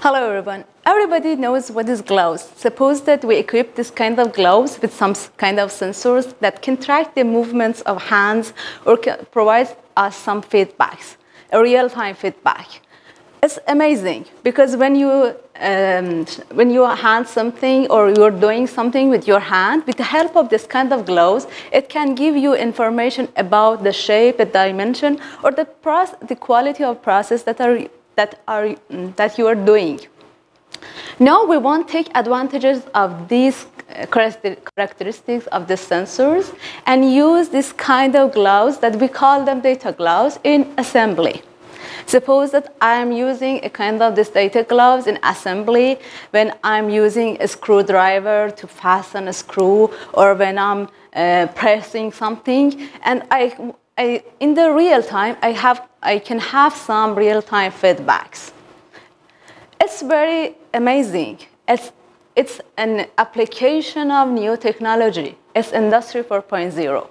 Hello everyone. Everybody knows what is gloves. Suppose that we equip this kind of gloves with some kind of sensors that can track the movements of hands or can provide us some feedbacks, a real-time feedback. It's amazing because when you hand something or you're doing something with your hand, with the help of this kind of gloves, it can give you information about the shape, the dimension, or the quality of process that you are doing. Now we want to take advantages of these characteristics of the sensors and use this kind of gloves that we call them data gloves in assembly. Suppose that I am using a kind of this data gloves in assembly when I'm using a screwdriver to fasten a screw, or when I'm pressing something, and in the real time I can have some real-time feedbacks. It's very amazing. It's an application of new technology. It's Industry 4.0.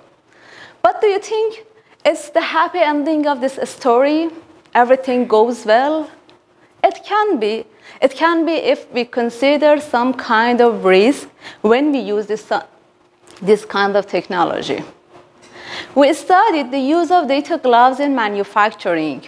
But do you think it's the happy ending of this story? Everything goes well? It can be. It can be if we consider some kind of risk when we use this kind of technology. We studied the use of data gloves in manufacturing.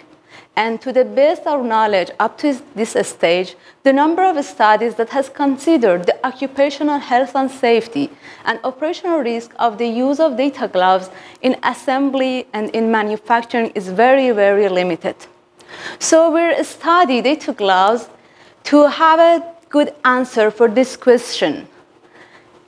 And to the best of knowledge, up to this stage, the number of studies that has considered the occupational health and safety and operational risk of the use of data gloves in assembly and in manufacturing is very, very limited. So we study data gloves to have a good answer for this question.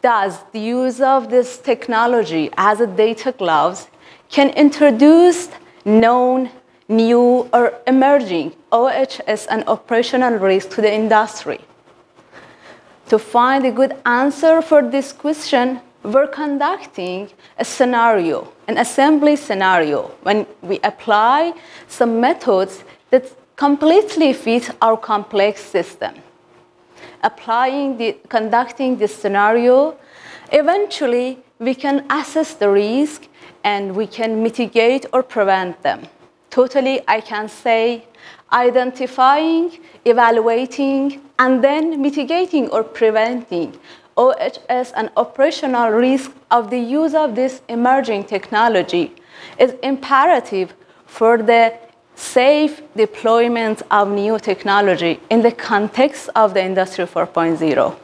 Does the use of this technology as a data gloves can introduce known, new, or emerging OHS and operational risk to the industry? To find a good answer for this question, we're conducting a scenario, an assembly scenario, when we apply some methods that completely fit our complex system. Conducting this scenario, eventually we can assess the risk and we can mitigate or prevent them. Totally, I can say identifying, evaluating, and then mitigating or preventing OHS and operational risk of the use of this emerging technology is imperative for the safe deployment of new technology in the context of the Industry 4.0.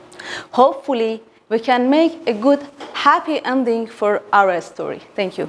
Hopefully, we can make a good, happy ending for our story. Thank you.